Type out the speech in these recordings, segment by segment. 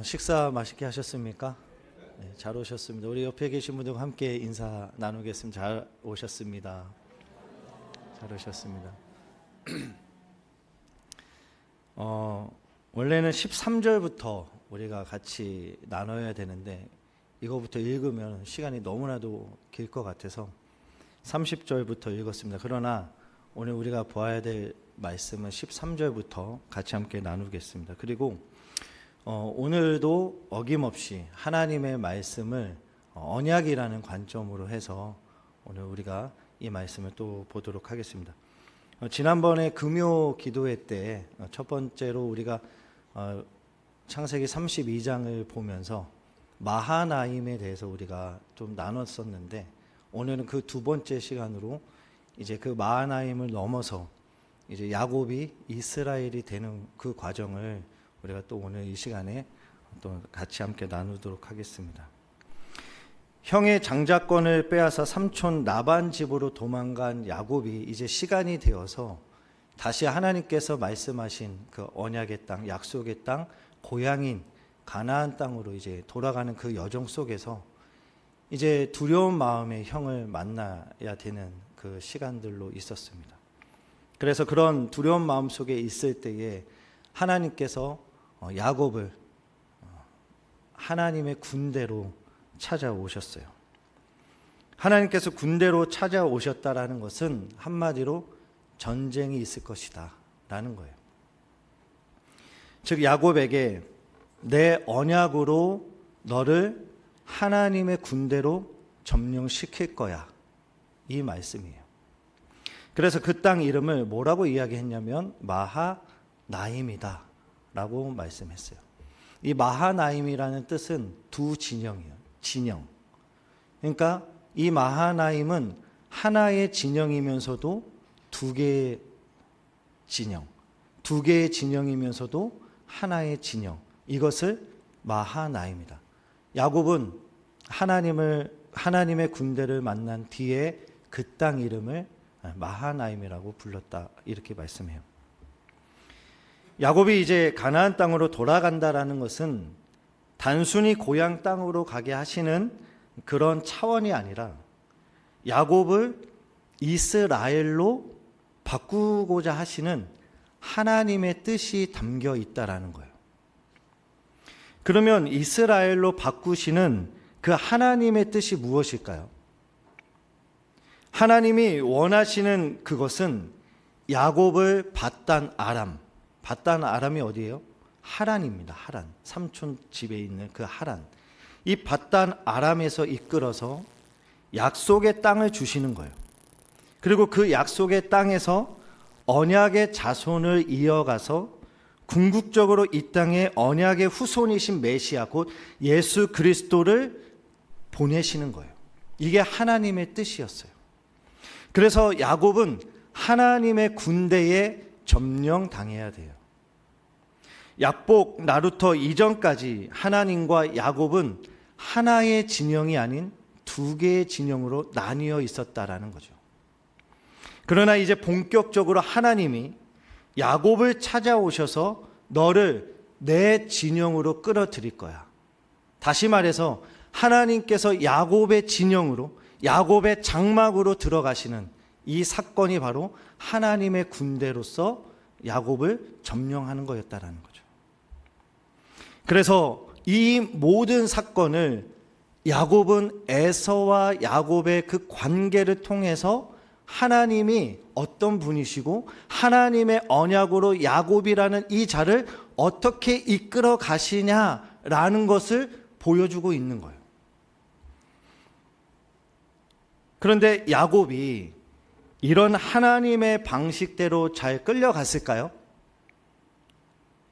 식사 맛있게 하셨습니까? 네, 잘 오셨습니다. 우리 옆에 계신 분들과 함께 인사 나누겠습니다. 잘 오셨습니다. 잘 오셨습니다. 원래는 13절부터 우리가 같이 나눠야 되는데 이거부터 읽으면 시간이 너무나도 길 것 같아서 30절부터 읽었습니다. 그러나 오늘 우리가 보아야 될 말씀은 13절부터 같이 함께 나누겠습니다. 그리고 오늘도 어김없이 하나님의 말씀을 언약이라는 관점으로 해서 오늘 우리가 이 말씀을 또 보도록 하겠습니다. 지난번에 금요 기도회 때 첫 번째로 우리가 창세기 32장을 보면서 마하나임에 대해서 우리가 좀 나눴었는데 오늘은 그 두 번째 시간으로 이제 그 마하나임을 넘어서 이제 야곱이 이스라엘이 되는 그 과정을 우리가 또 오늘 이 시간에 또 같이 함께 나누도록 하겠습니다. 형의 장자권을 빼앗아 삼촌 라반 집으로 도망간 야곱이 이제 시간이 되어서 다시 하나님께서 말씀하신 그 언약의 땅, 약속의 땅, 고향인 가나안 땅으로 이제 돌아가는 그 여정 속에서 이제 두려운 마음에 형을 만나야 되는 그 시간들로 있었습니다. 그래서 그런 두려운 마음 속에 있을 때에 하나님께서 야곱을 하나님의 군대로 찾아오셨어요. 하나님께서 군대로 찾아오셨다라는 것은 한마디로 전쟁이 있을 것이다 라는 거예요. 즉 야곱에게 내 언약으로 너를 하나님의 군대로 점령시킬 거야, 이 말씀이에요. 그래서 그 땅 이름을 뭐라고 이야기했냐면 마하나임이다 라고 말씀했어요. 이 마하나임이라는 뜻은 두 진영이에요. 진영. 그러니까 이 마하나임은 하나의 진영이면서도 두 개의 진영, 두 개의 진영이면서도 하나의 진영, 이것을 마하나임이다. 야곱은 하나님의 군대를 만난 뒤에 그 땅 이름을 마하나임이라고 불렀다, 이렇게 말씀해요. 야곱이 이제 가나안 땅으로 돌아간다라는 것은 단순히 고향 땅으로 가게 하시는 그런 차원이 아니라 야곱을 이스라엘로 바꾸고자 하시는 하나님의 뜻이 담겨 있다라는 거예요. 그러면 이스라엘로 바꾸시는 그 하나님의 뜻이 무엇일까요? 하나님이 원하시는 그것은 야곱을 밧단 아람이 어디예요? 하란입니다. 하란. 삼촌 집에 있는 그 하란. 이 밧단 아람에서 이끌어서 약속의 땅을 주시는 거예요. 그리고 그 약속의 땅에서 언약의 자손을 이어가서 궁극적으로 이 땅에 언약의 후손이신 메시아 곧 예수 그리스도를 보내시는 거예요. 이게 하나님의 뜻이었어요. 그래서 야곱은 하나님의 군대에 점령당해야 돼요. 약복 나루터 이전까지 하나님과 야곱은 하나의 진영이 아닌 두 개의 진영으로 나뉘어 있었다라는 거죠. 그러나 이제 본격적으로 하나님이 야곱을 찾아오셔서 너를 내 진영으로 끌어들일 거야. 다시 말해서 하나님께서 야곱의 진영으로, 야곱의 장막으로 들어가시는 이 사건이 바로 하나님의 군대로서 야곱을 점령하는 거였다라는 거죠. 그래서 이 모든 사건을 야곱은 에서와 야곱의 그 관계를 통해서 하나님이 어떤 분이시고 하나님의 언약으로 야곱이라는 이 자를 어떻게 이끌어 가시냐라는 것을 보여주고 있는 거예요. 그런데 야곱이 이런 하나님의 방식대로 잘 끌려갔을까요?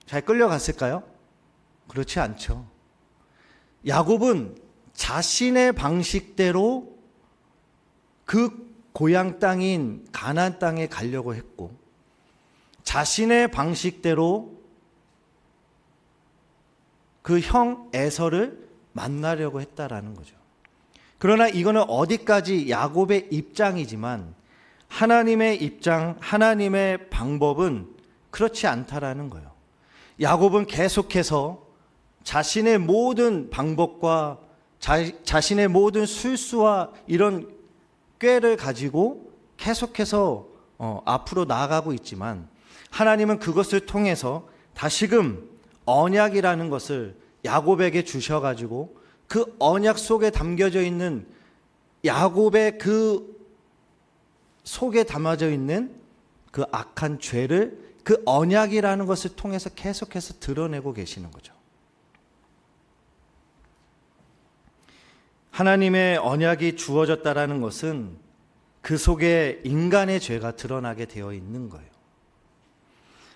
잘 끌려갔을까요? 그렇지 않죠. 야곱은 자신의 방식대로 그 고향 땅인 가나안 땅에 가려고 했고 자신의 방식대로 그 형 에서를 만나려고 했다라는 거죠. 그러나 이거는 어디까지 야곱의 입장이지만 하나님의 입장, 하나님의 방법은 그렇지 않다라는 거예요. 야곱은 계속해서 자신의 모든 방법과 자신의 모든 술수와 이런 꾀를 가지고 계속해서 앞으로 나아가고 있지만, 하나님은 그것을 통해서 다시금 언약이라는 것을 야곱에게 주셔가지고 그 언약 속에 담겨져 있는, 야곱의 그 속에 담아져 있는 그 악한 죄를 그 언약이라는 것을 통해서 계속해서 드러내고 계시는 거죠. 하나님의 언약이 주어졌다라는 것은 그 속에 인간의 죄가 드러나게 되어 있는 거예요.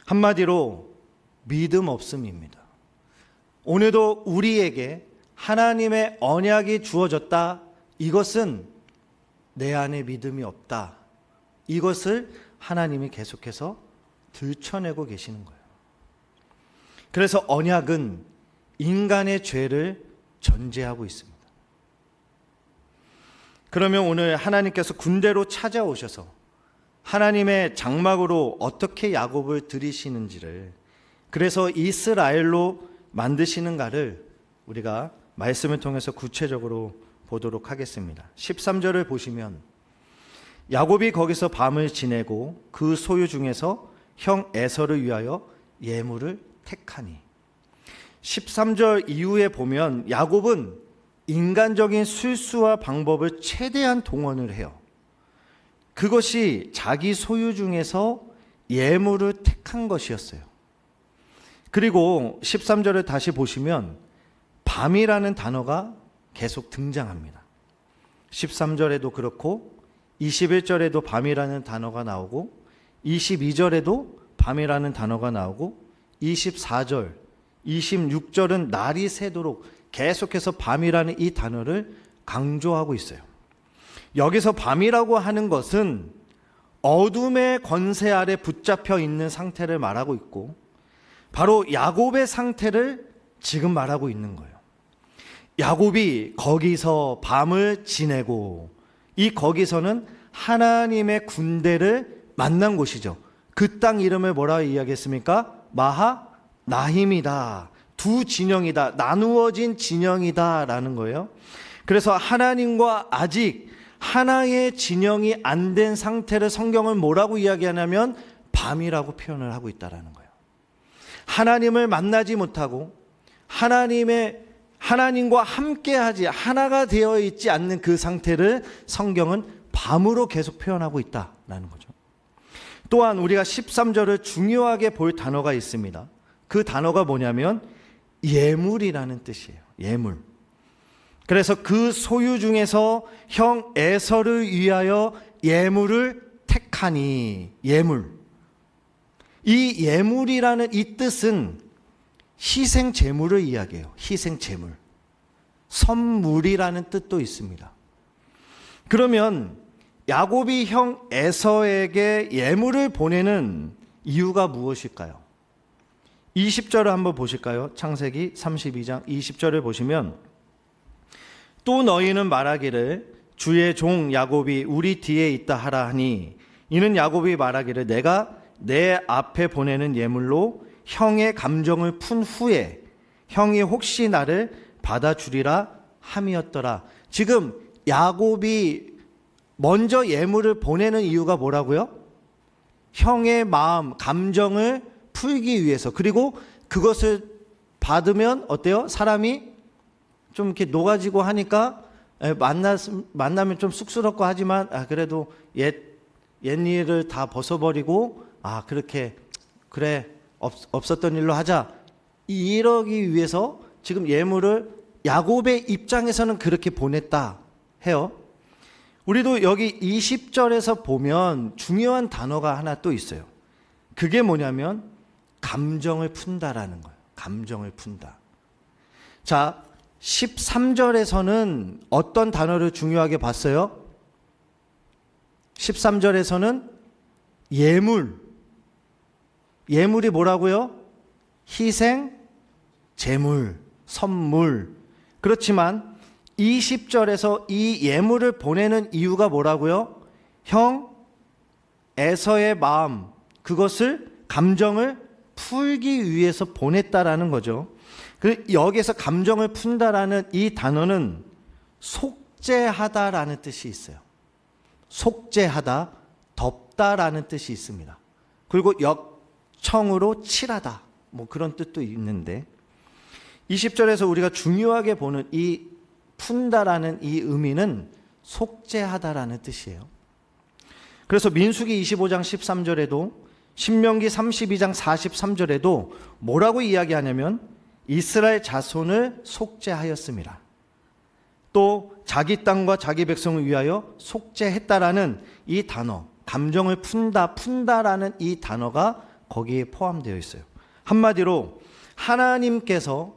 한마디로 믿음 없음입니다. 오늘도 우리에게 하나님의 언약이 주어졌다, 이것은 내 안에 믿음이 없다, 이것을 하나님이 계속해서 들춰내고 계시는 거예요. 그래서 언약은 인간의 죄를 전제하고 있습니다. 그러면 오늘 하나님께서 군대로 찾아오셔서 하나님의 장막으로 어떻게 야곱을 들이시는지를, 그래서 이스라엘로 만드시는가를 우리가 말씀을 통해서 구체적으로 보도록 하겠습니다. 13절을 보시면 야곱이 거기서 밤을 지내고 그 소유 중에서 형 에서를 위하여 예물을 택하니. 13절 이후에 보면 야곱은 인간적인 술수와 방법을 최대한 동원을 해요. 그것이 자기 소유 중에서 예물을 택한 것이었어요. 그리고 13절을 다시 보시면 밤이라는 단어가 계속 등장합니다. 13절에도 그렇고 21절에도 밤이라는 단어가 나오고 22절에도 밤이라는 단어가 나오고 24절, 26절은 날이 새도록 계속해서 밤이라는 이 단어를 강조하고 있어요. 여기서 밤이라고 하는 것은 어둠의 권세 아래 붙잡혀 있는 상태를 말하고 있고, 바로 야곱의 상태를 지금 말하고 있는 거예요. 야곱이 거기서 밤을 지내고, 이 거기서는 하나님의 군대를 만난 곳이죠. 그 땅 이름을 뭐라고 이야기했습니까? 마하나힘이다. 두 진영이다. 나누어진 진영이다 라는 거예요. 그래서 하나님과 아직 하나의 진영이 안 된 상태를 성경은 뭐라고 이야기하냐면 밤이라고 표현을 하고 있다라는 거예요. 하나님을 만나지 못하고 하나님과 함께하지, 하나가 되어 있지 않는 그 상태를 성경은 밤으로 계속 표현하고 있다라는 거죠. 또한 우리가 13절을 중요하게 볼 단어가 있습니다. 그 단어가 뭐냐면 예물이라는 뜻이에요. 예물. 그래서 그 소유 중에서 형 에서를 위하여 예물을 택하니. 예물. 이 예물이라는 이 뜻은 희생 제물을 이야기해요. 희생 제물. 선물이라는 뜻도 있습니다. 그러면 야곱이 형 에서에게 예물을 보내는 이유가 무엇일까요? 20절을 한번 보실까요? 창세기 32장 20절을 보시면, 또 너희는 말하기를 주의 종 야곱이 우리 뒤에 있다 하라 하니, 이는 야곱이 말하기를 내가 내 앞에 보내는 예물로 형의 감정을 푼 후에 형이 혹시 나를 받아주리라 함이었더라. 지금 야곱이 먼저 예물을 보내는 이유가 뭐라고요? 형의 마음, 감정을 풀기 위해서. 그리고 그것을 받으면 어때요? 사람이 좀 이렇게 녹아지고 하니까 만나면 좀 쑥스럽고 하지만 그래도 옛일을 다 벗어버리고 그렇게 그래 없었던 일로 하자, 이러기 위해서 지금 예물을 야곱의 입장에서는 그렇게 보냈다 해요. 우리도 여기 20절에서 보면 중요한 단어가 하나 또 있어요. 그게 뭐냐면 감정을 푼다라는 거예요. 감정을 푼다. 자, 13절에서는 어떤 단어를 중요하게 봤어요? 13절에서는 예물. 예물이 뭐라고요? 희생, 제물, 선물. 그렇지만 20절에서 이 예물을 보내는 이유가 뭐라고요? 형 에서의 마음, 그것을 감정을 풀기 위해서 보냈다라는 거죠. 여기에서 감정을 푼다라는 이 단어는 속죄하다라는 뜻이 있어요. 속죄하다, 덮다라는 뜻이 있습니다. 그리고 역청으로 칠하다, 뭐 그런 뜻도 있는데 20절에서 우리가 중요하게 보는 이 푼다라는 이 의미는 속죄하다라는 뜻이에요. 그래서 민수기 25장 13절에도 신명기 32장 43절에도 뭐라고 이야기하냐면 이스라엘 자손을 속죄하였습니다. 또 자기 땅과 자기 백성을 위하여 속죄했다라는 이 단어, 감정을 푼다라는 이 단어가 거기에 포함되어 있어요. 한마디로 하나님께서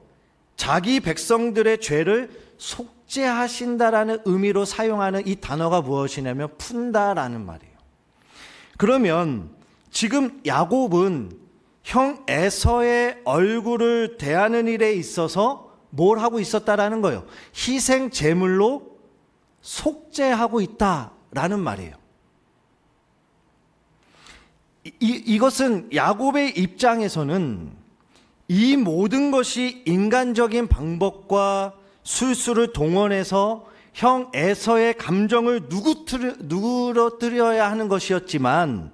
자기 백성들의 죄를 속죄하신다라는 의미로 사용하는 이 단어가 무엇이냐면 푼다라는 말이에요. 그러면 지금 야곱은 형 에서의 얼굴을 대하는 일에 있어서 뭘 하고 있었다라는 거예요. 희생 제물로 속죄하고 있다라는 말이에요. 이것은 야곱의 입장에서는 이 모든 것이 인간적인 방법과 술수를 동원해서 형 에서의 감정을 누그러뜨려야 하는 것이었지만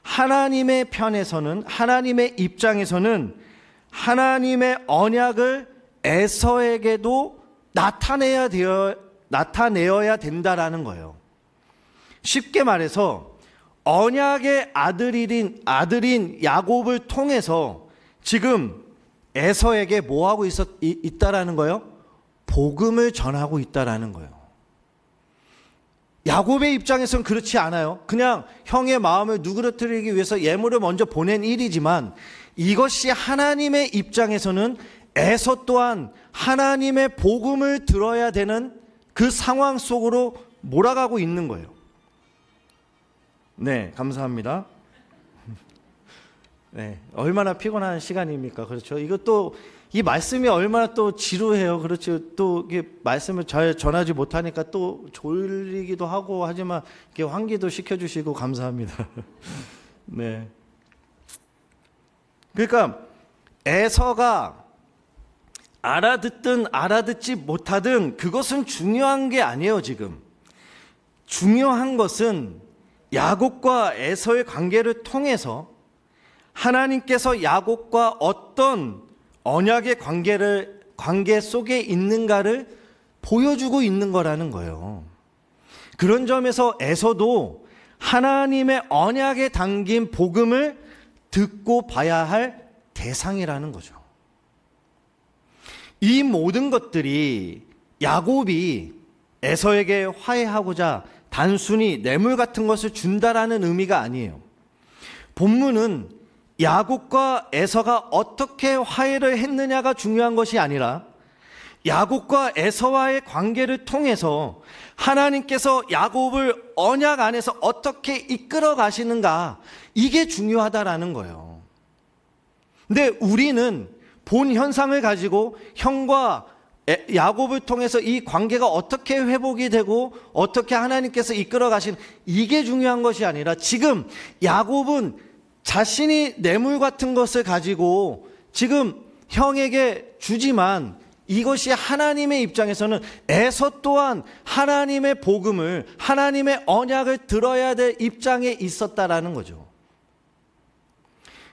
하나님의 편에서는, 하나님의 입장에서는 하나님의 언약을 에서에게도 나타내어야 된다라는 거예요. 쉽게 말해서 언약의 아들인 야곱을 통해서 지금 에서에게 뭐 하고 있다라는 거예요? 복음을 전하고 있다라는 거예요. 야곱의 입장에서는 그렇지 않아요. 그냥 형의 마음을 누그러뜨리기 위해서 예물을 먼저 보낸 일이지만 이것이 하나님의 입장에서는 에서 또한 하나님의 복음을 들어야 되는 그 상황 속으로 몰아가고 있는 거예요. 네, 감사합니다. 네, 얼마나 피곤한 시간입니까? 그렇죠. 이것도 이 말씀이 얼마나 또 지루해요. 그렇죠. 또 이게 말씀을 잘 전하지 못하니까 또 졸리기도 하고 하지만 이렇게 환기도 시켜주시고 감사합니다. 네. 그러니까 에서가 알아듣든 알아듣지 못하든 그것은 중요한 게 아니에요. 지금 중요한 것은 야곱과 에서의 관계를 통해서 하나님께서 야곱과 어떤 언약의 관계 속에 있는가를 보여주고 있는 거라는 거예요. 그런 점에서 에서도 하나님의 언약에 담긴 복음을 듣고 봐야 할 대상이라는 거죠. 이 모든 것들이 야곱이 에서에게 화해하고자 단순히 뇌물 같은 것을 준다라는 의미가 아니에요. 본문은 야곱과 에서가 어떻게 화해를 했느냐가 중요한 것이 아니라 야곱과 에서와의 관계를 통해서 하나님께서 야곱을 언약 안에서 어떻게 이끌어 가시는가, 이게 중요하다라는 거예요. 근데 우리는 본 현상을 가지고 형과 야곱을 통해서 이 관계가 어떻게 회복이 되고 어떻게 하나님께서 이끌어 가시는, 이게 중요한 것이 아니라 지금 야곱은 자신이 뇌물 같은 것을 가지고 지금 형에게 주지만 이것이 하나님의 입장에서는 에서 또한 하나님의 복음을, 하나님의 언약을 들어야 될 입장에 있었다라는 거죠.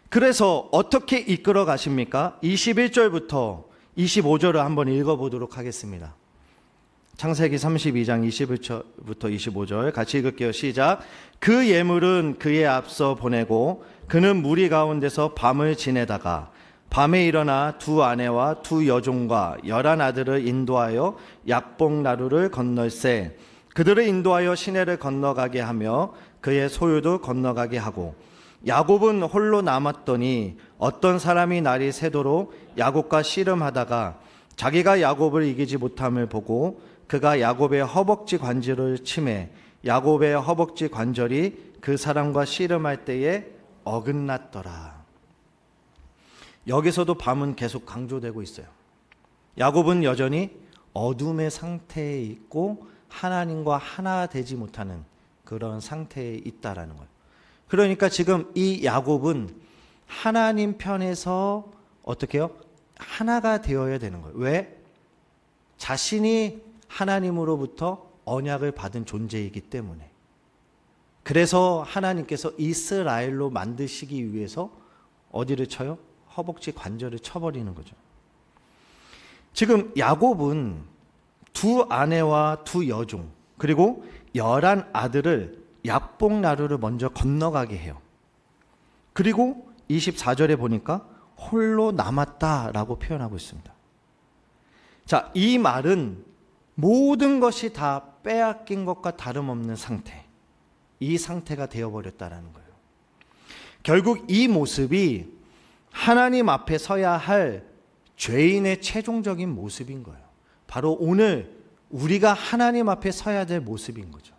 그래서 어떻게 이끌어 가십니까? 21절부터 25절을 한번 읽어보도록 하겠습니다. 창세기 32장 21절부터 25절 같이 읽을게요. 시작. 그 예물은 그의 앞서 보내고 그는 무리 가운데서 밤을 지내다가 밤에 일어나 두 아내와 두 여종과 11 아들을 인도하여 약복 나루를 건널세 그들을 인도하여 시내를 건너가게 하며 그의 소유도 건너가게 하고 야곱은 홀로 남았더니 어떤 사람이 날이 새도록 야곱과 씨름하다가 자기가 야곱을 이기지 못함을 보고 그가 야곱의 허벅지 관절을 치매 야곱의 허벅지 관절이 그 사람과 씨름할 때에 어긋났더라. 여기서도 밤은 계속 강조되고 있어요. 야곱은 여전히 어둠의 상태에 있고 하나님과 하나 되지 못하는 그런 상태에 있다라는 거예요. 그러니까 지금 이 야곱은 하나님 편에서 어떻게 해요? 하나가 되어야 되는 거예요. 왜? 자신이 하나님으로부터 언약을 받은 존재이기 때문에. 그래서 하나님께서 이스라엘로 만드시기 위해서 어디를 쳐요? 허벅지 관절을 쳐버리는 거죠. 지금 야곱은 두 아내와 두 여종 그리고 11 아들을 약복나루를 먼저 건너가게 해요. 그리고 24절에 보니까 홀로 남았다라고 표현하고 있습니다. 자, 이 말은 모든 것이 다 빼앗긴 것과 다름없는 상태, 이 상태가 되어버렸다라는 거예요. 결국 이 모습이 하나님 앞에 서야 할 죄인의 최종적인 모습인 거예요. 바로 오늘 우리가 하나님 앞에 서야 될 모습인 거죠.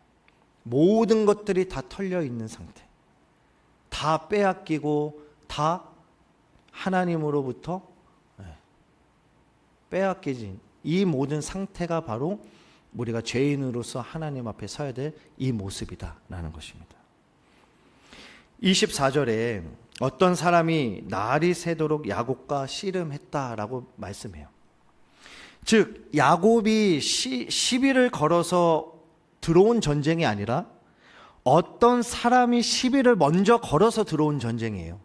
모든 것들이 다 털려 있는 상태, 다 빼앗기고 다 하나님으로부터 빼앗겨진 이 모든 상태가 바로 우리가 죄인으로서 하나님 앞에 서야 될 이 모습이다라는 것입니다. 24절에 어떤 사람이 날이 새도록 야곱과 씨름했다라고 말씀해요. 즉 야곱이 시비를 걸어서 들어온 전쟁이 아니라 어떤 사람이 시비를 먼저 걸어서 들어온 전쟁이에요.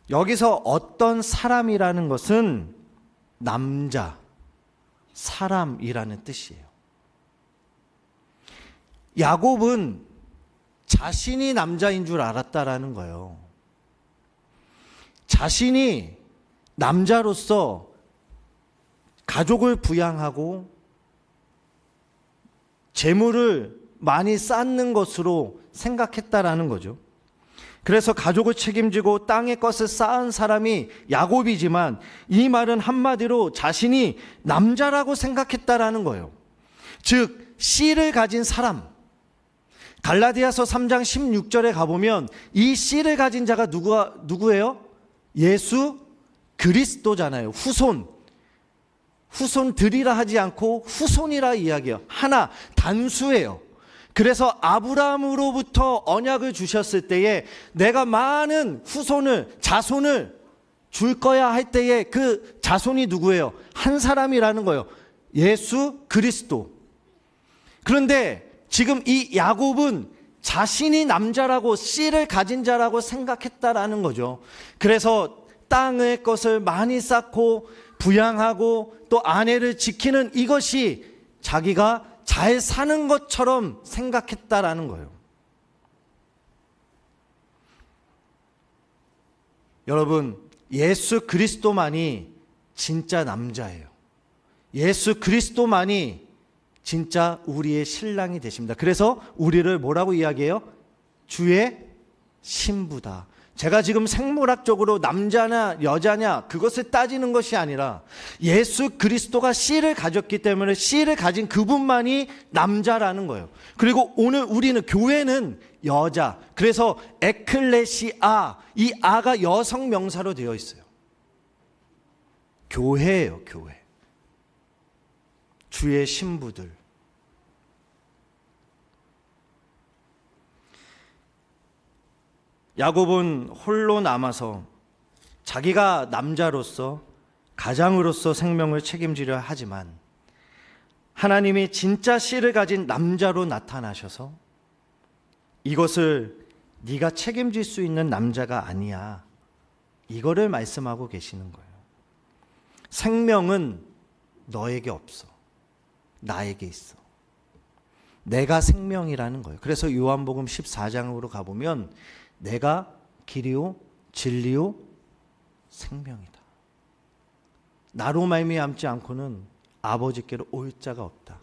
여기서 어떤 사람이라는 것은 남자, 사람이라는 뜻이에요. 야곱은 자신이 남자인 줄 알았다라는 거예요. 자신이 남자로서 가족을 부양하고 재물을 많이 쌓는 것으로 생각했다라는 거죠. 그래서 가족을 책임지고 땅의 것을 쌓은 사람이 야곱이지만 이 말은 한마디로 자신이 남자라고 생각했다라는 거예요. 즉 씨를 가진 사람. 갈라디아서 3장 16절에 가보면 이 씨를 가진 자가 누구예요? 예수 그리스도잖아요. 후손들이라 하지 않고 후손이라 이야기해요. 하나, 단수예요. 그래서 아브라함으로부터 언약을 주셨을 때에 내가 많은 자손을 줄 거야 할 때에 그 자손이 누구예요? 한 사람이라는 거예요. 예수 그리스도. 그런데 지금 이 야곱은 자신이 남자라고 씨를 가진 자라고 생각했다라는 거죠. 그래서 땅의 것을 많이 쌓고 부양하고 또 아내를 지키는 이것이 자기가 잘 사는 것처럼 생각했다라는 거예요. 여러분, 예수 그리스도만이 진짜 남자예요. 예수 그리스도만이 진짜 우리의 신랑이 되십니다. 그래서 우리를 뭐라고 이야기해요? 주의 신부다. 제가 지금 생물학적으로 남자냐 여자냐 그것을 따지는 것이 아니라 예수 그리스도가 씨를 가졌기 때문에 씨를 가진 그분만이 남자라는 거예요. 그리고 오늘 우리는 교회는 여자. 그래서 에클레시아, 이 아가 여성 명사로 되어 있어요. 교회예요, 교회. 주의 신부들. 야곱은 홀로 남아서 자기가 남자로서 가장으로서 생명을 책임지려 하지만 하나님이 진짜 씨를 가진 남자로 나타나셔서 이것을 네가 책임질 수 있는 남자가 아니야, 이거를 말씀하고 계시는 거예요. 생명은 너에게 없어, 나에게 있어. 내가 생명이라는 거예요. 그래서 요한복음 14장으로 가보면 내가 길이요 진리요 생명이다. 나로 말미암지 않고는 아버지께로 올 자가 없다.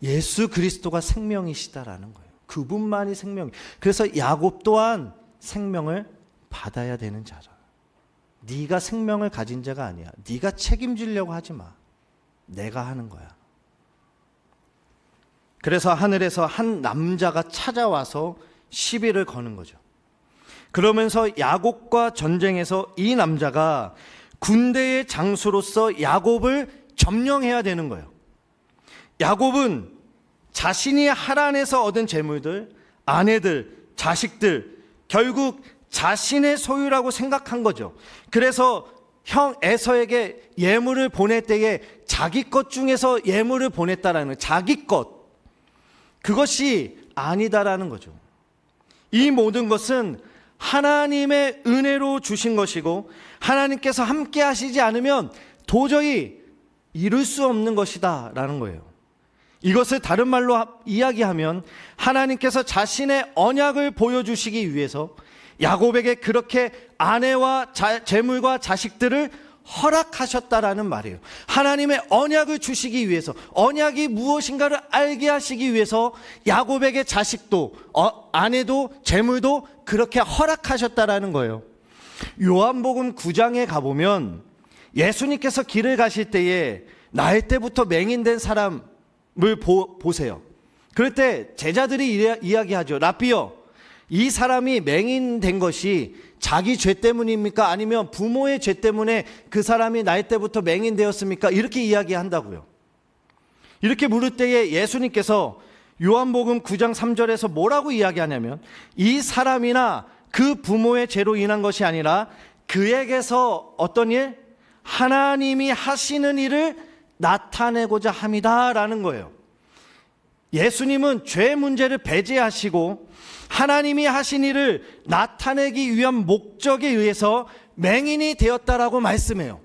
예수 그리스도가 생명이시다라는 거예요. 그분만이 생명. 그래서 야곱 또한 생명을 받아야 되는 자라. 네가 생명을 가진 자가 아니야. 네가 책임지려고 하지 마. 내가 하는 거야. 그래서 하늘에서 한 남자가 찾아와서 시비를 거는 거죠. 그러면서 야곱과 전쟁에서 이 남자가 군대의 장수로서 야곱을 점령해야 되는 거예요. 야곱은 자신이 하란에서 얻은 재물들, 아내들, 자식들, 결국 자신의 소유라고 생각한 거죠. 그래서 형 에서에게 예물을 보낼 때에 자기 것 중에서 예물을 보냈다라는 거예요. 자기 것. 그것이 아니다라는 거죠. 이 모든 것은 하나님의 은혜로 주신 것이고 하나님께서 함께 하시지 않으면 도저히 이룰 수 없는 것이다 라는 거예요. 이것을 다른 말로 이야기하면 하나님께서 자신의 언약을 보여주시기 위해서 야곱에게 그렇게 아내와 재물과 자식들을 허락하셨다라는 말이에요. 하나님의 언약을 주시기 위해서, 언약이 무엇인가를 알게 하시기 위해서 야곱에게 자식도 아내도 재물도 그렇게 허락하셨다라는 거예요. 요한복음 9장에 가보면 예수님께서 길을 가실 때에 나일 때부터 맹인된 사람을 보세요. 그럴 때 제자들이 이야기하죠. 라삐여, 이 사람이 맹인된 것이 자기 죄 때문입니까? 아니면 부모의 죄 때문에 그 사람이 나일 때부터 맹인되었습니까? 이렇게 이야기한다고요. 이렇게 물을 때에 예수님께서 요한복음 9장 3절에서 뭐라고 이야기하냐면 이 사람이나 그 부모의 죄로 인한 것이 아니라 그에게서 어떤 일? 하나님이 하시는 일을 나타내고자 함이다라는 거예요. 예수님은 죄 문제를 배제하시고 하나님이 하신 일을 나타내기 위한 목적에 의해서 맹인이 되었다라고 말씀해요.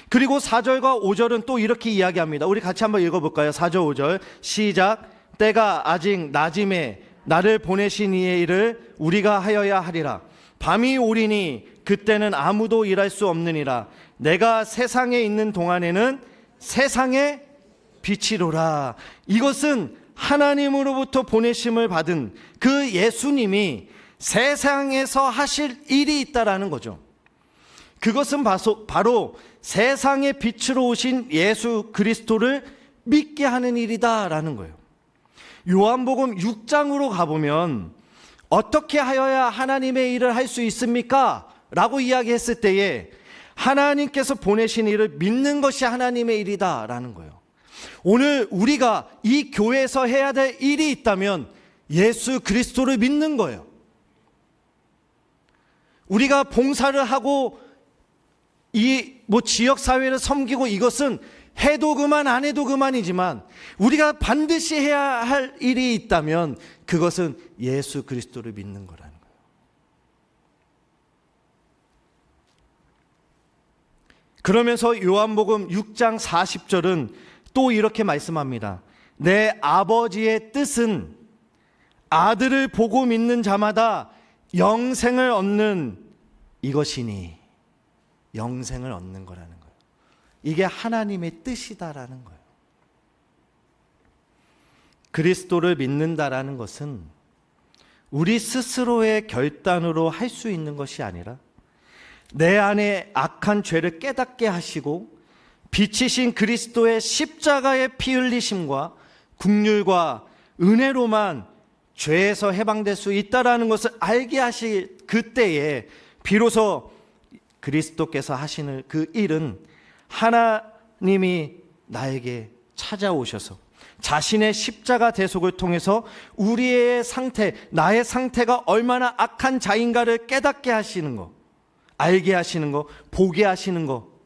그리고 4절과 5절은 또 이렇게 이야기합니다. 우리 같이 한번 읽어볼까요? 4절 5절 시작. 때가 아직 낮임에 나를 보내신 이의 일을 우리가 하여야 하리라. 밤이 오리니 그때는 아무도 일할 수 없느니라. 내가 세상에 있는 동안에는 세상의 빛이로라. 이것은 하나님으로부터 보내심을 받은 그 예수님이 세상에서 하실 일이 있다라는 거죠. 그것은 바로 세상의 빛으로 오신 예수 그리스도를 믿게 하는 일이다라는 거예요. 요한복음 6장으로 가보면 어떻게 하여야 하나님의 일을 할 수 있습니까? 라고 이야기했을 때에 하나님께서 보내신 일을 믿는 것이 하나님의 일이다라는 거예요. 오늘 우리가 이 교회에서 해야 될 일이 있다면 예수 그리스도를 믿는 거예요. 우리가 봉사를 하고 지역 사회를 섬기고 이것은 해도 그만 안 해도 그만이지만 우리가 반드시 해야 할 일이 있다면 그것은 예수 그리스도를 믿는 거라는 거예요. 그러면서 요한복음 6장 40절은 또 이렇게 말씀합니다. 내 아버지의 뜻은 아들을 보고 믿는 자마다 영생을 얻는 이것이니, 영생을 얻는 거라는 거예요. 이게 하나님의 뜻이다라는 거예요. 그리스도를 믿는다라는 것은 우리 스스로의 결단으로 할 수 있는 것이 아니라 내 안에 악한 죄를 깨닫게 하시고 빛이신 그리스도의 십자가의 피 흘리심과 긍휼과 은혜로만 죄에서 해방될 수 있다라는 것을 알게 하실 그때에 비로소 그리스도께서 하시는 그 일은 하나님이 나에게 찾아오셔서 자신의 십자가 대속을 통해서 우리의 상태, 나의 상태가 얼마나 악한 자인가를 깨닫게 하시는 것, 알게 하시는 것, 보게 하시는 것.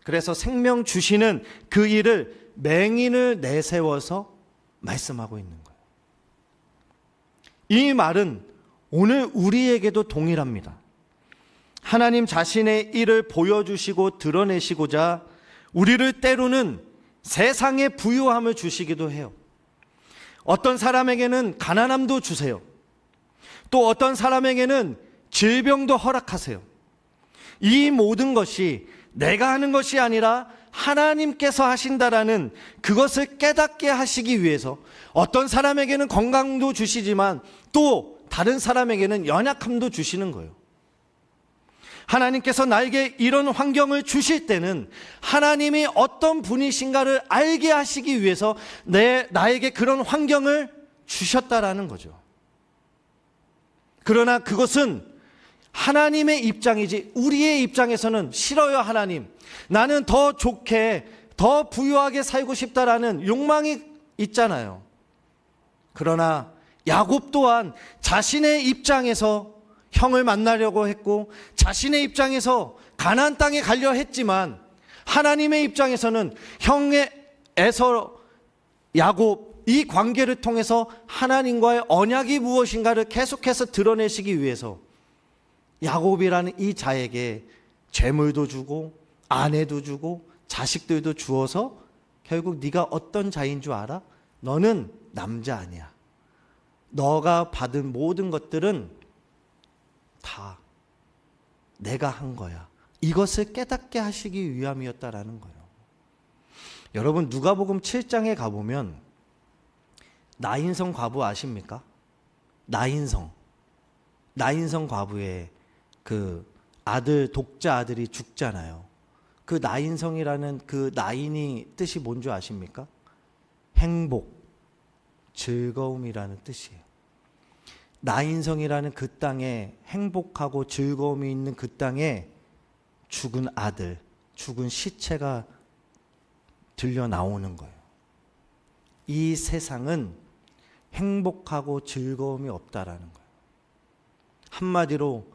그래서 생명 주시는 그 일을 맹인을 내세워서 말씀하고 있는 거예요. 이 말은 오늘 우리에게도 동일합니다. 하나님 자신의 일을 보여주시고 드러내시고자 우리를 때로는 세상의 부유함을 주시기도 해요. 어떤 사람에게는 가난함도 주세요. 또 어떤 사람에게는 질병도 허락하세요. 이 모든 것이 내가 하는 것이 아니라 하나님께서 하신다라는 그것을 깨닫게 하시기 위해서 어떤 사람에게는 건강도 주시지만 또 다른 사람에게는 연약함도 주시는 거예요. 하나님께서 나에게 이런 환경을 주실 때는 하나님이 어떤 분이신가를 알게 하시기 위해서 나에게 그런 환경을 주셨다라는 거죠. 그러나 그것은 하나님의 입장이지 우리의 입장에서는 싫어요. 하나님, 나는 더 좋게 더 부유하게 살고 싶다라는 욕망이 있잖아요. 그러나 야곱 또한 자신의 입장에서 형을 만나려고 했고 자신의 입장에서 가나안 땅에 가려 했지만 하나님의 입장에서는 형의 에서 야곱 이 관계를 통해서 하나님과의 언약이 무엇인가를 계속해서 드러내시기 위해서 야곱이라는 이 자에게 재물도 주고 아내도 주고 자식들도 주어서 결국 네가 어떤 자인 줄 알아? 너는 남자 아니야. 너가 받은 모든 것들은 다 내가 한 거야. 이것을 깨닫게 하시기 위함이었다라는 거예요. 여러분 누가복음 7장에 가보면 나인성 과부 아십니까? 나인성 과부의 그 아들 독자 아들이 죽잖아요. 그 나인성이라는 그 나인이 뜻이 뭔지 아십니까? 행복, 즐거움이라는 뜻이에요. 나인성이라는 그 땅에 행복하고 즐거움이 있는 그 땅에 죽은 아들, 죽은 시체가 들려 나오는 거예요. 이 세상은 행복하고 즐거움이 없다라는 거예요. 한마디로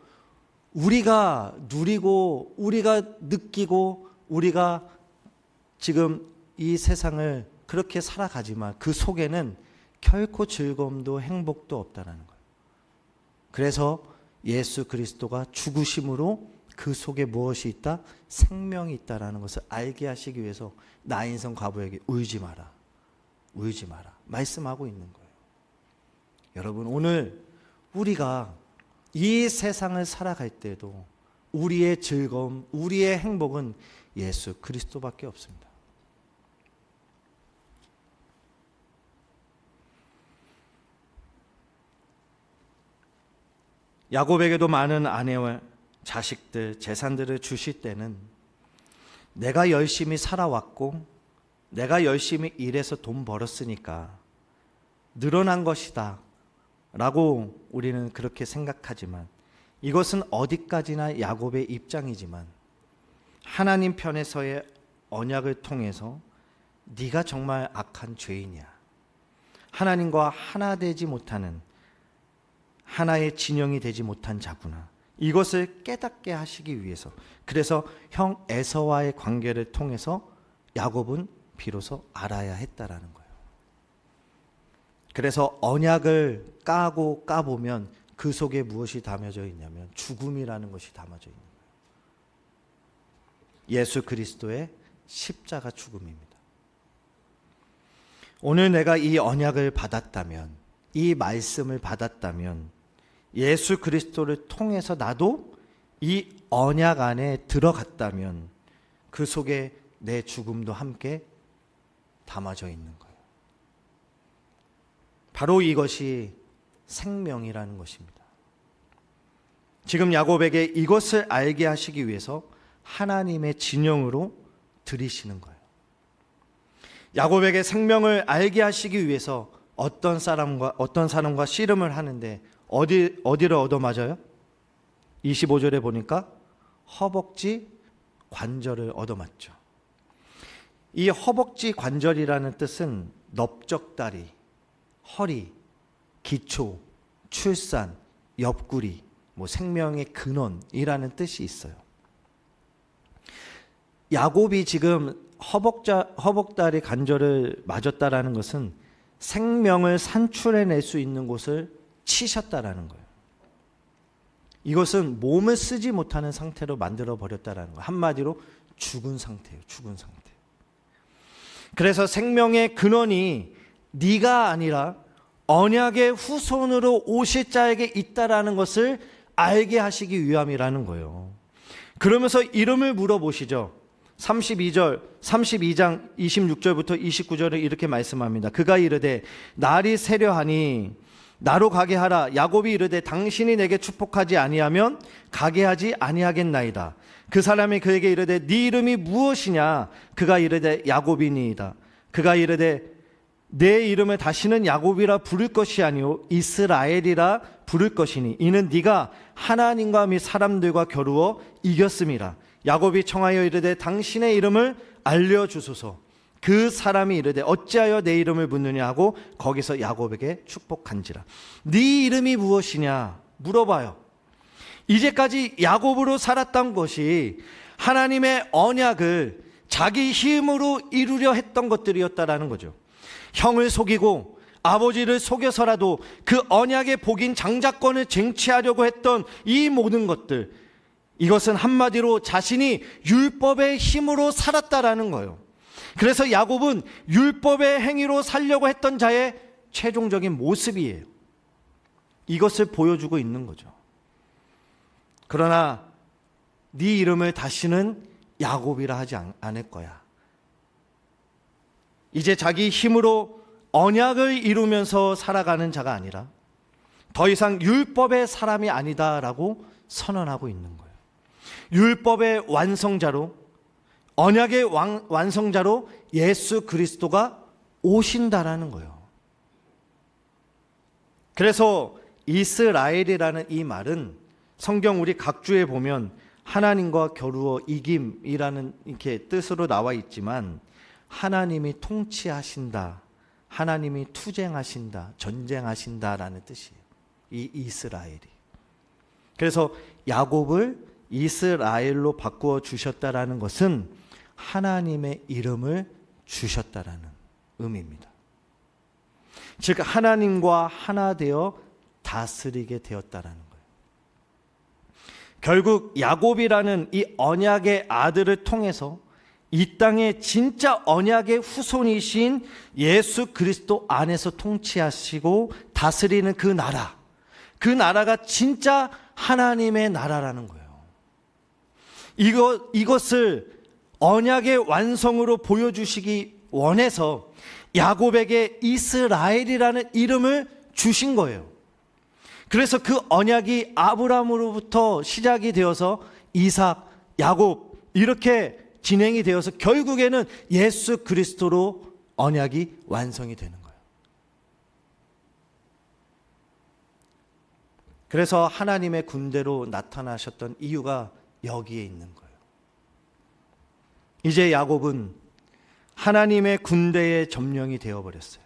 우리가 누리고 우리가 느끼고 우리가 지금 이 세상을 그렇게 살아가지만 그 속에는 결코 즐거움도 행복도 없다라는 거예요. 그래서 예수 그리스도가 죽으심으로 그 속에 무엇이 있다? 생명이 있다라는 것을 알게 하시기 위해서 나인성 과부에게 울지 마라, 울지 마라 말씀하고 있는 거예요. 여러분 오늘 우리가 이 세상을 살아갈 때도 우리의 즐거움, 우리의 행복은 예수 그리스도밖에 없습니다. 야곱에게도 많은 아내와 자식들, 재산들을 주실 때는 내가 열심히 살아왔고 내가 열심히 일해서 돈 벌었으니까 늘어난 것이다 라고 우리는 그렇게 생각하지만 이것은 어디까지나 야곱의 입장이지만 하나님 편에서의 언약을 통해서 네가 정말 악한 죄인이야, 하나님과 하나 되지 못하는 하나의 진영이 되지 못한 자구나, 이것을 깨닫게 하시기 위해서, 그래서 형 에서와의 관계를 통해서 야곱은 비로소 알아야 했다라는 거예요. 그래서 언약을 까보면 그 속에 무엇이 담아져 있냐면 죽음이라는 것이 담아져 있는 거예요. 예수 그리스도의 십자가 죽음입니다. 오늘 내가 이 언약을 받았다면, 이 말씀을 받았다면 예수 그리스도를 통해서 나도 이 언약 안에 들어갔다면 그 속에 내 죽음도 함께 담아져 있는 거예요. 바로 이것이 생명이라는 것입니다. 지금 야곱에게 이것을 알게 하시기 위해서 하나님의 진영으로 들이시는 거예요. 야곱에게 생명을 알게 하시기 위해서 어떤 사람과 씨름을 하는데 어디를 얻어맞아요? 25절에 보니까 허벅지 관절을 얻어맞죠. 이 허벅지 관절이라는 뜻은 넓적다리, 허리, 기초, 출산, 옆구리, 생명의 근원이라는 뜻이 있어요. 야곱이 지금 허벅다리 관절을 맞았다라는 것은 생명을 산출해낼 수 있는 곳을 치셨다라는 거예요. 이것은 몸을 쓰지 못하는 상태로 만들어 버렸다라는 거예요. 한마디로 죽은 상태예요. 죽은 상태. 그래서 생명의 근원이 네가 아니라 언약의 후손으로 오실 자에게 있다라는 것을 알게 하시기 위함이라는 거예요. 그러면서 이름을 물어보시죠. 32장 26절부터 29절을 이렇게 말씀합니다. 그가 이르되 날이 새려하니 나로 가게 하라. 야곱이 이르되 당신이 내게 축복하지 아니하면 가게 하지 아니하겠나이다. 그 사람이 그에게 이르되 네 이름이 무엇이냐? 그가 이르되 야곱이니이다. 그가 이르되 내 이름을 다시는 야곱이라 부를 것이 아니오 이스라엘이라 부를 것이니 이는 네가 하나님과 및 사람들과 겨루어 이겼음이라. 야곱이 청하여 이르되 당신의 이름을 알려주소서. 그 사람이 이르되 어찌하여 내 이름을 묻느냐 하고 거기서 야곱에게 축복한지라. 네 이름이 무엇이냐 물어봐요. 이제까지 야곱으로 살았던 것이 하나님의 언약을 자기 힘으로 이루려 했던 것들이었다라는 거죠. 형을 속이고 아버지를 속여서라도 그 언약의 복인 장자권을 쟁취하려고 했던 이 모든 것들, 이것은 한마디로 자신이 율법의 힘으로 살았다라는 거예요. 그래서 야곱은 율법의 행위로 살려고 했던 자의 최종적인 모습이에요. 이것을 보여주고 있는 거죠. 그러나 네 이름을 다시는 야곱이라 하지 않을 거야. 이제 자기 힘으로 언약을 이루면서 살아가는 자가 아니라 더 이상 율법의 사람이 아니다라고 선언하고 있는 거예요. 율법의 완성자로, 언약의 완성자로 예수 그리스도가 오신다라는 거예요. 그래서 이스라엘이라는 이 말은 성경 우리 각주에 보면 하나님과 겨루어 이김이라는 이렇게 뜻으로 나와 있지만, 하나님이 통치하신다, 하나님이 투쟁하신다, 전쟁하신다라는 뜻이에요. 이 이스라엘이. 그래서 야곱을 이스라엘로 바꾸어 주셨다라는 것은 하나님의 이름을 주셨다라는 의미입니다. 즉 하나님과 하나 되어 다스리게 되었다라는 거예요. 결국 야곱이라는 이 언약의 아들을 통해서 이 땅에 진짜 언약의 후손이신 예수 그리스도 안에서 통치하시고 다스리는 그 나라, 그 나라가 진짜 하나님의 나라라는 거예요. 이것을 언약의 완성으로 보여주시기 원해서 야곱에게 이스라엘이라는 이름을 주신 거예요. 그래서 그 언약이 아브라함으로부터 시작이 되어서 이삭, 야곱 이렇게 진행이 되어서 결국에는 예수 그리스도로 언약이 완성이 되는 거예요. 그래서 하나님의 군대로 나타나셨던 이유가 여기에 있는 거예요. 이제 야곱은 하나님의 군대의 점령이 되어버렸어요.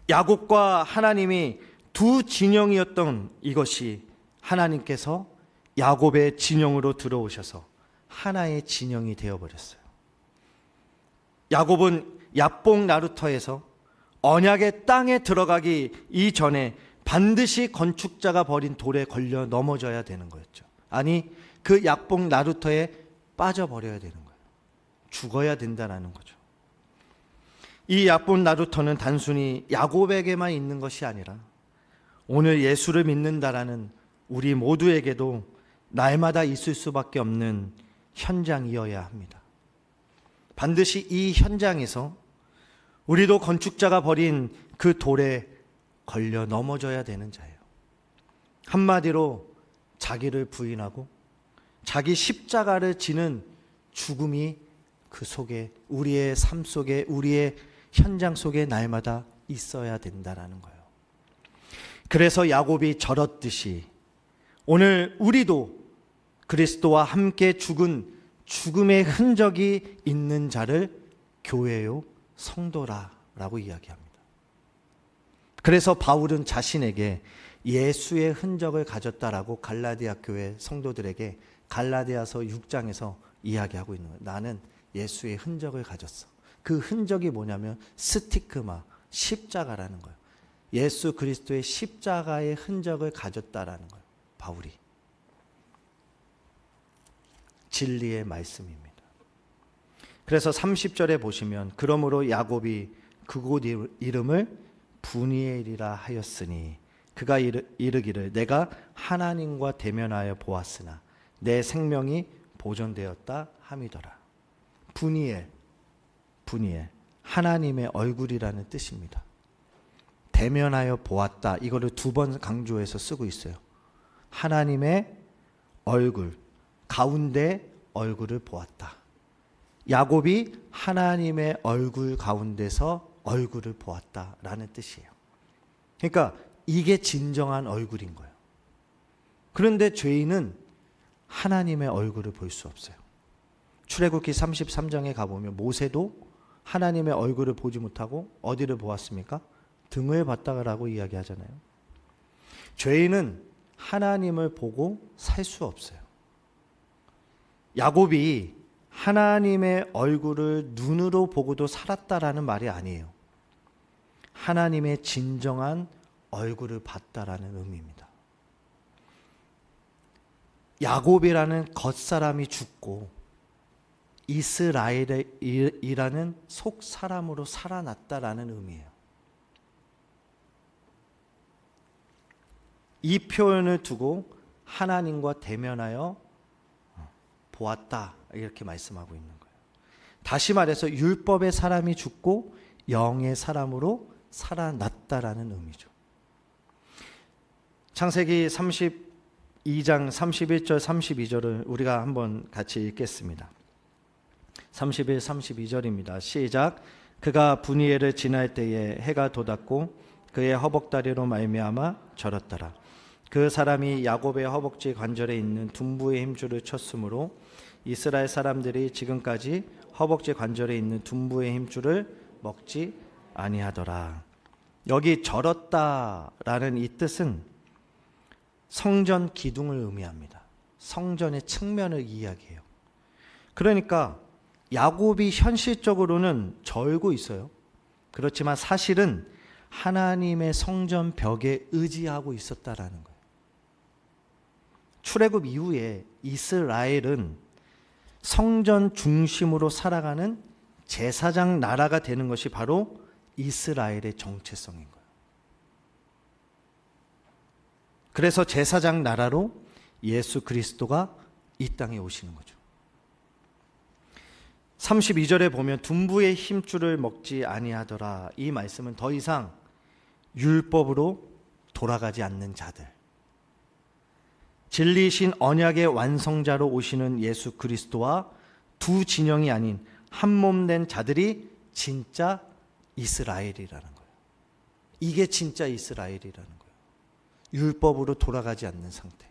야곱과 하나님이 두 진영이었던 이것이 하나님께서 야곱의 진영으로 들어오셔서 하나의 진영이 되어버렸어요. 야곱은 야복 나루터에서 언약의 땅에 들어가기 이전에 반드시 건축자가 버린 돌에 걸려 넘어져야 되는 거였죠. 아니, 그 야복 나루터에 빠져버려야 되는 거예요. 죽어야 된다는 거죠. 이 야복 나루터는 단순히 야곱에게만 있는 것이 아니라 오늘 예수를 믿는다라는 우리 모두에게도 날마다 있을 수밖에 없는 현장이어야 합니다. 반드시 이 현장에서 우리도 건축자가 버린 그 돌에 걸려 넘어져야 되는 자예요. 한마디로 자기를 부인하고 자기 십자가를 지는 죽음이 그 속에, 우리의 삶 속에, 우리의 현장 속에 날마다 있어야 된다라는 거예요. 그래서 야곱이 절었듯이 오늘 우리도 그리스도와 함께 죽은 죽음의 흔적이 있는 자를 교회요 성도라라고 이야기합니다. 그래서 바울은 자신에게 예수의 흔적을 가졌다라고 갈라디아 교회 성도들에게 갈라디아서 6장에서 이야기하고 있는 거예요. 나는 예수의 흔적을 가졌어. 그 흔적이 뭐냐면 스티그마, 십자가라는 거예요. 예수 그리스도의 십자가의 흔적을 가졌다라는 거예요. 바울이. 진리의 말씀입니다. 그래서 30절에 보시면 그러므로 야곱이 그곳 이름을 분이엘이라 하였으니 그가 이르기를 내가 하나님과 대면하여 보았으나 내 생명이 보존되었다 함이더라. 분이엘, 하나님의 얼굴이라는 뜻입니다. 대면하여 보았다, 이거를 2번 강조해서 쓰고 있어요. 하나님의 얼굴, 가운데 얼굴을 보았다. 야곱이 하나님의 얼굴 가운데서 얼굴을 보았다라는 뜻이에요. 그러니까 이게 진정한 얼굴인 거예요. 그런데 죄인은 하나님의 얼굴을 볼 수 없어요. 출애굽기 33장에 가보면 모세도 하나님의 얼굴을 보지 못하고 어디를 보았습니까? 등을 봤다라고 이야기하잖아요. 죄인은 하나님을 보고 살 수 없어요. 야곱이 하나님의 얼굴을 눈으로 보고도 살았다라는 말이 아니에요. 하나님의 진정한 얼굴을 봤다라는 의미입니다. 야곱이라는 겉사람이 죽고 이스라엘이라는 속사람으로 살아났다라는 의미예요. 이 표현을 두고 하나님과 대면하여 보았다 이렇게 말씀하고 있는 거예요. 다시 말해서 율법의 사람이 죽고 영의 사람으로 살아났다라는 의미죠. 창세기 32장 31절 32절을 우리가 한번 같이 읽겠습니다. 31, 32절입니다. 시작. 그가 분이엘을 지날 때에 해가 돋았고 그의 허벅다리로 말미암아 절었더라. 그 사람이 야곱의 허벅지 관절에 있는 둔부의 힘줄을 쳤으므로 이스라엘 사람들이 지금까지 허벅지 관절에 있는 둔부의 힘줄을 먹지 아니하더라. 여기 절었다라는 이 뜻은 성전 기둥을 의미합니다. 성전의 측면을 이야기해요. 그러니까 야곱이 현실적으로는 절고 있어요. 그렇지만 사실은 하나님의 성전 벽에 의지하고 있었다라는 거예요. 출애굽 이후에 이스라엘은 성전 중심으로 살아가는 제사장 나라가 되는 것이 바로 이스라엘의 정체성인 거예요. 그래서 제사장 나라로 예수 그리스도가 이 땅에 오시는 거죠. 32절에 보면 둔부의 힘줄을 먹지 아니하더라. 이 말씀은 더 이상 율법으로 돌아가지 않는 자들, 진리이신 언약의 완성자로 오시는 예수 그리스도와 두 진영이 아닌 한 몸 된 자들이 진짜 이스라엘이라는 거예요. 이게 진짜 이스라엘이라는 거예요. 율법으로 돌아가지 않는 상태.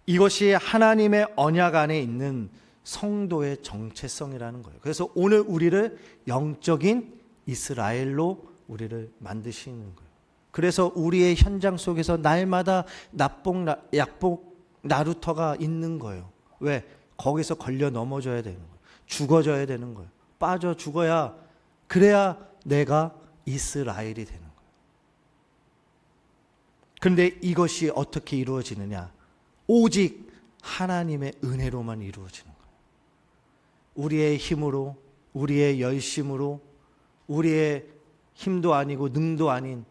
이것이 하나님의 언약 안에 있는 성도의 정체성이라는 거예요. 그래서 오늘 우리를 영적인 이스라엘로 우리를 만드시는 거예요. 그래서 우리의 현장 속에서 날마다 약복 나루터가 있는 거예요. 왜? 거기서 걸려 넘어져야 되는 거예요. 죽어져야 되는 거예요. 빠져 죽어야, 그래야 내가 이스라엘이 되는 거예요. 그런데 이것이 어떻게 이루어지느냐? 오직 하나님의 은혜로만 이루어지는 거예요. 우리의 힘으로, 우리의 열심으로, 우리의 힘도 아니고 능도 아닌,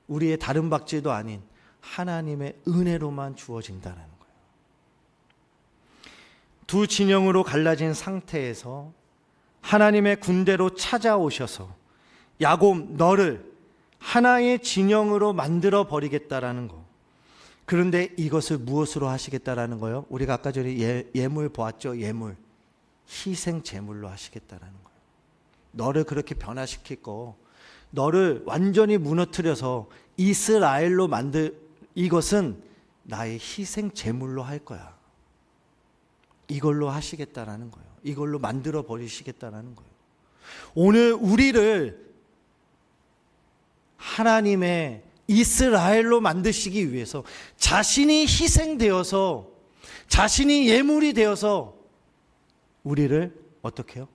우리의 다른 박질도 아닌 하나님의 은혜로만 주어진다는 거예요. 두 진영으로 갈라진 상태에서 하나님의 군대로 찾아오셔서 야곱 너를 하나의 진영으로 만들어 버리겠다라는 거. 그런데 이것을 무엇으로 하시겠다라는 거예요? 우리가 아까 전에 예물 보았죠? 예물. 희생 제물로 하시겠다라는 거예요. 너를 그렇게 변화시킬 거, 너를 완전히 무너뜨려서 이스라엘로 이것은 나의 희생 제물로 할 거야. 이걸로 하시겠다라는 거예요. 이걸로 만들어 버리시겠다라는 거예요. 오늘 우리를 하나님의 이스라엘로 만드시기 위해서 자신이 희생되어서, 자신이 예물이 되어서 우리를 어떻게 해요?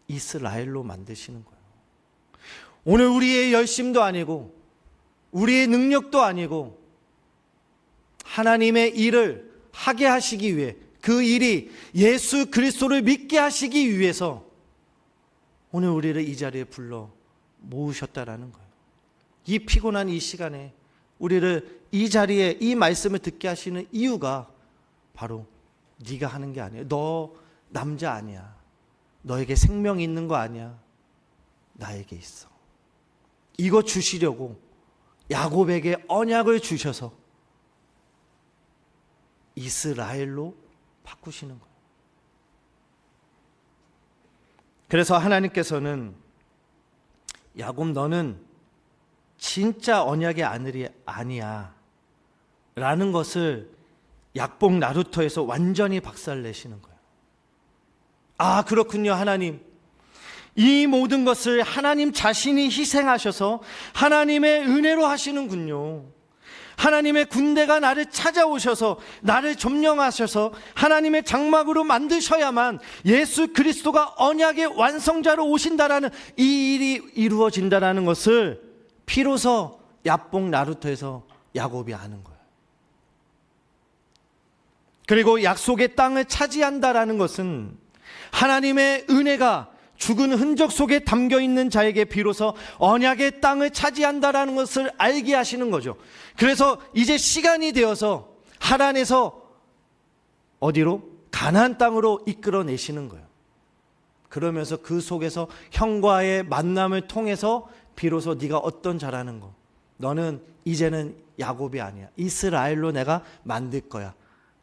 이스라엘로 만드시는 거예요. 오늘 우리의 열심도 아니고 우리의 능력도 아니고 하나님의 일을 하게 하시기 위해, 그 일이 예수 그리스도를 믿게 하시기 위해서 오늘 우리를 이 자리에 불러 모으셨다라는 거예요. 이 피곤한 이 시간에 우리를 이 자리에 이 말씀을 듣게 하시는 이유가 바로 네가 하는 게 아니에요. 너 남자 아니야. 너에게 생명이 있는 거 아니야. 나에게 있어. 이거 주시려고 야곱에게 언약을 주셔서 이스라엘로 바꾸시는 거예요. 그래서 하나님께서는 야곱 너는 진짜 언약의 아들이 아니야 라는 것을 약복 나루터에서 완전히 박살내시는 거예요. 아, 그렇군요. 하나님, 이 모든 것을 하나님 자신이 희생하셔서 하나님의 은혜로 하시는군요. 하나님의 군대가 나를 찾아오셔서 나를 점령하셔서 하나님의 장막으로 만드셔야만 예수 그리스도가 언약의 완성자로 오신다라는 이 일이 이루어진다라는 것을 비로소 야복 나루터에서 야곱이 아는 거예요. 그리고 약속의 땅을 차지한다라는 것은 하나님의 은혜가 죽은 흔적 속에 담겨있는 자에게 비로소 언약의 땅을 차지한다라는 것을 알게 하시는 거죠. 그래서 이제 시간이 되어서 하란에서 어디로? 가나안 땅으로 이끌어내시는 거예요. 그러면서 그 속에서 형과의 만남을 통해서 비로소 네가 어떤 자라는 거, 너는 이제는 야곱이 아니야, 이스라엘로 내가 만들 거야.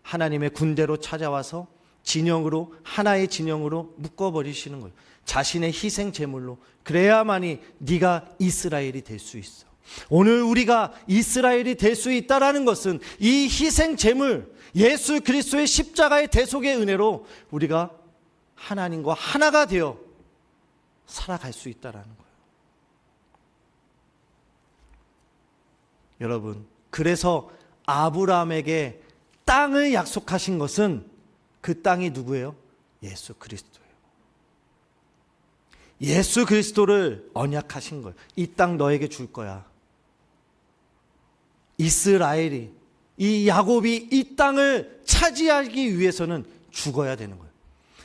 하나님의 군대로 찾아와서 진영으로, 하나의 진영으로 묶어버리시는 거예요. 자신의 희생 제물로. 그래야만이 네가 이스라엘이 될 수 있어. 오늘 우리가 이스라엘이 될 수 있다라는 것은 이 희생 제물, 예수 그리스도의 십자가의 대속의 은혜로 우리가 하나님과 하나가 되어 살아갈 수 있다라는 거예요. 여러분, 그래서 아브라함에게 땅을 약속하신 것은 그 땅이 누구예요? 예수 그리스도예요. 예수 그리스도를 언약하신 거예요. 이 땅 너에게 줄 거야. 이스라엘이, 이 야곱이 이 땅을 차지하기 위해서는 죽어야 되는 거예요.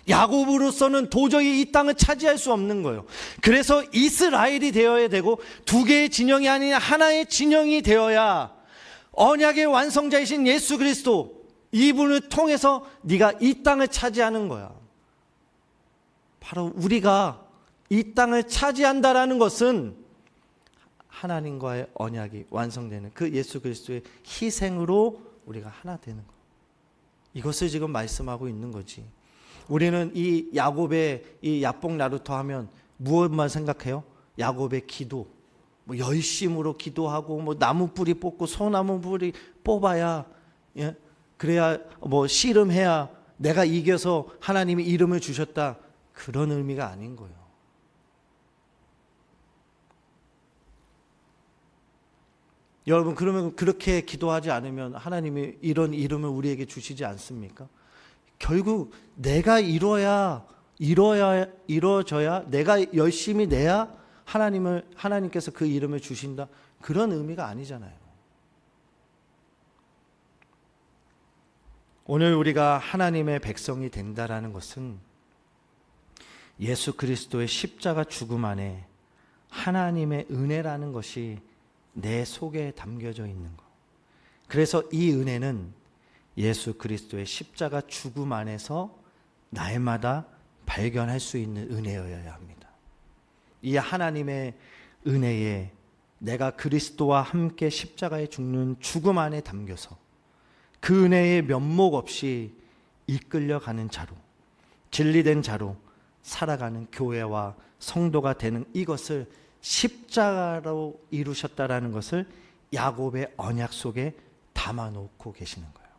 야곱으로서는 도저히 이 땅을 차지할 수 없는 거예요. 그래서 이스라엘이 되어야 되고, 두 개의 진영이 아닌 하나의 진영이 되어야 언약의 완성자이신 예수 그리스도, 이분을 통해서 네가 이 땅을 차지하는 거야. 바로 우리가 이 땅을 차지한다라는 것은 하나님과의 언약이 완성되는 그 예수 그리스도의 희생으로 우리가 하나 되는 거. 이것을 지금 말씀하고 있는 거지. 우리는 이 야곱의 이 야복 나루터 하면 무엇만 생각해요? 야곱의 기도. 뭐 열심으로 기도하고 뭐 나무 뿌리 뽑고 소나무 뿌리 뽑아야, 예? 그래야 뭐 씨름해야 내가 이겨서 하나님이 이름을 주셨다, 그런 의미가 아닌 거예요. 여러분, 그러면 그렇게 기도하지 않으면 하나님이 이런 이름을 우리에게 주시지 않습니까? 결국 내가 이루어져야, 내가 열심히 내야 하나님께서 그 이름을 주신다, 그런 의미가 아니잖아요. 오늘 우리가 하나님의 백성이 된다라는 것은 예수 그리스도의 십자가 죽음 안에 하나님의 은혜라는 것이 내 속에 담겨져 있는 것. 그래서 이 은혜는 예수 그리스도의 십자가 죽음 안에서 날마다 발견할 수 있는 은혜여야 합니다. 이 하나님의 은혜에 내가 그리스도와 함께 십자가에 죽는 죽음 안에 담겨서 그 은혜의 면목 없이 이끌려가는 자로, 진리된 자로 살아가는 교회와 성도가 되는 이것을 십자가로 이루셨다라는 것을 야곱의 언약 속에 담아놓고 계시는 거예요.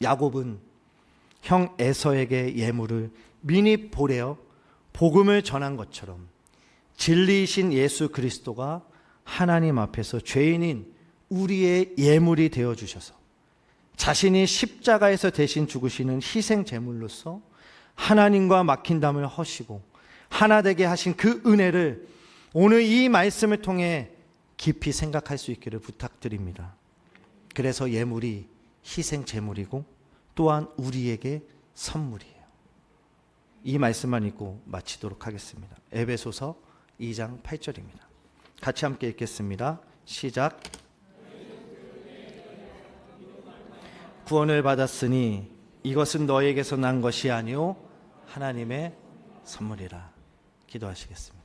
야곱은 형 에서에게 예물을 미리 보내어 복음을 전한 것처럼 진리이신 예수 그리스도가 하나님 앞에서 죄인인 우리의 예물이 되어주셔서 자신이 십자가에서 대신 죽으시는 희생 제물로서 하나님과 막힌담을 허시고 하나 되게 하신 그 은혜를 오늘 이 말씀을 통해 깊이 생각할 수 있기를 부탁드립니다. 그래서 예물이 희생 제물이고 또한 우리에게 선물이에요. 이 말씀만 읽고 마치도록 하겠습니다. 에베소서 2장 8절입니다. 같이 함께 읽겠습니다. 시작. 구원을 받았으니 이것은 너에게서 난 것이 아니요 하나님의 선물이라. 기도하시겠습니다.